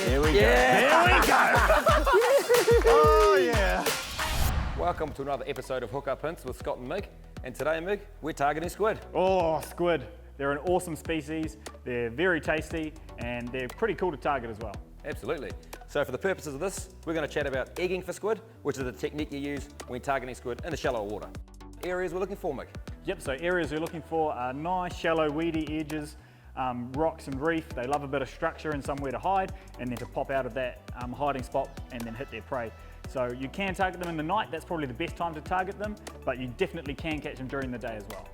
There we go. There we go. Oh, yeah. Welcome to another episode of Hook Up Hints with Scott and Mig. And today, Mig, we're targeting squid. Oh, squid. They're an awesome species. They're very tasty and they're pretty cool to target as well. Absolutely. So for the purposes of this, we're going to chat about egging for squid, which is the technique you use when targeting squid in the shallower water. Areas we're looking for, Mig. Yep, so areas we're looking for are nice, shallow, weedy edges, rocks and reef. They love a bit of structure and somewhere to hide and then to pop out of that hiding spot and then hit their prey. So you can target them in the night. That's probably the best time to target them, but you definitely can catch them during the day as well.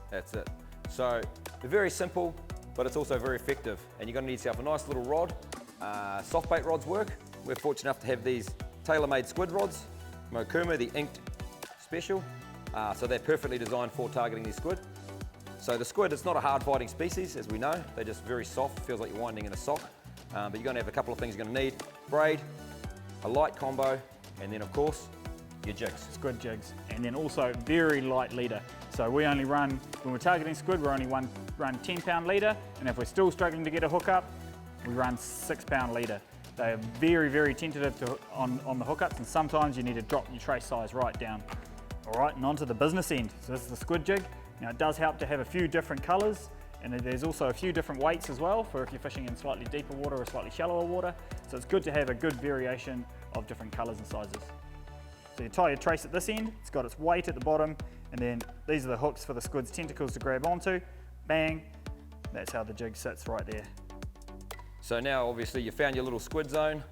That's it. So they're very simple, but it's also very effective. And you're going to need yourself a nice little rod. Soft bait rods work. We're fortunate enough to have these tailor-made squid rods, Mokuma, the inked special. So they're perfectly designed for targeting these squid. So the squid, it's not a hard fighting species, as we know. They're just very soft, feels like you're winding in a sock. But you're going to have a couple of things you're going to need. Braid, a light combo, and then of course, your jigs. Squid jigs, and then also very light leader. So we only run, when we're targeting squid, we're only run 10-pound leader, and if we're still struggling to get a hook up, we run 6-pound leader. They are very, very tentative on the hookups, and sometimes you need to drop your trace size right down. All right, and on to the business end. So this is the squid jig. Now it does help to have a few different colors, and there's also a few different weights as well for if you're fishing in slightly deeper water or slightly shallower water. So it's good to have a good variation of different colors and sizes. So you tie your trace at this end, it's got its weight at the bottom, and then these are the hooks for the squid's tentacles to grab onto. Bang, that's how the jig sits right there. So now obviously you found your little squid zone,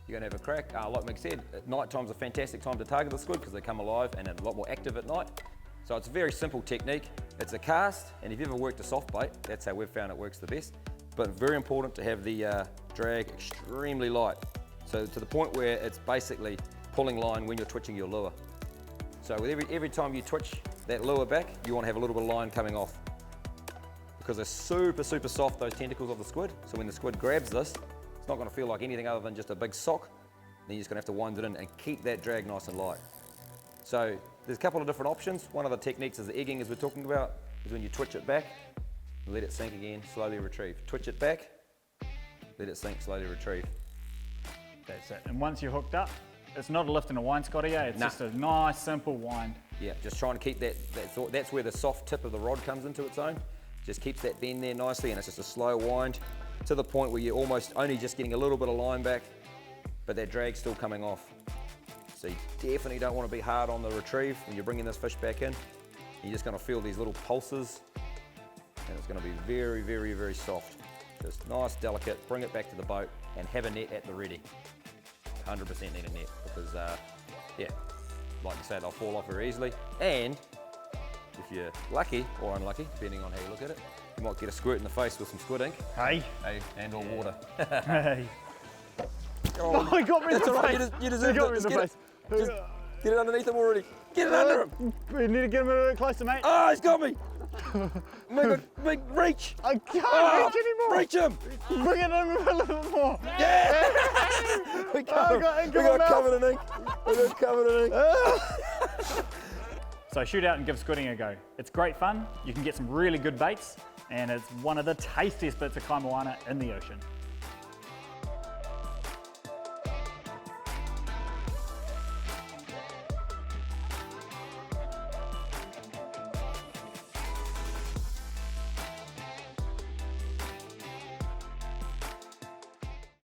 you're going to have a crack. Like Mick said, at night time's a fantastic time to target the squid because they come alive and are a lot more active at night. So it's a very simple technique. It's a cast, and if you've ever worked a soft bait, that's how we've found it works the best. But very important to have the drag extremely light. So to the point where it's basically pulling line when you're twitching your lure. So with every time you twitch that lure back, you want to have a little bit of line coming off. Because they're super, super soft, those tentacles of the squid. So when the squid grabs this, it's not going to feel like anything other than just a big sock. Then you're just going to have to wind it in and keep that drag nice and light. So there's a couple of different options. One of the techniques is the egging, as we're talking about, is when you twitch it back, let it sink again, slowly retrieve. Twitch it back, let it sink, slowly retrieve. That's it. And once you're hooked up, it's not a lift and a wind, Scotty, eh? It's just a nice, simple wind. Yeah, just trying to keep that thought. That's where the soft tip of the rod comes into its own. Just keeps that bend there nicely, and it's just a slow wind to the point where you're almost only just getting a little bit of line back, but that drag's still coming off. So you definitely don't want to be hard on the retrieve when you're bringing this fish back in. You're just going to feel these little pulses, and it's going to be very, very, very soft. Just nice, delicate, bring it back to the boat, and have a net at the ready. 100% need a net, because yeah, like you say, they'll fall off very easily. And if you're lucky or unlucky, depending on how you look at it, you might get a squirt in the face with some squid ink. Hey. And or water. Hey. Oh, he got me in the face. Right, you deserve he got me it. in the face. Just get it underneath him already. Get it under him. We need to get him a bit closer, mate. Oh, he's got me. Make reach. I can't reach anymore. Reach him. Bring it in a little bit more. Yeah. we got covered in ink. We got covered in ink. So shoot out and give squidding a go. It's great fun. You can get some really good baits, and it's one of the tastiest bits of kaimoana in the ocean.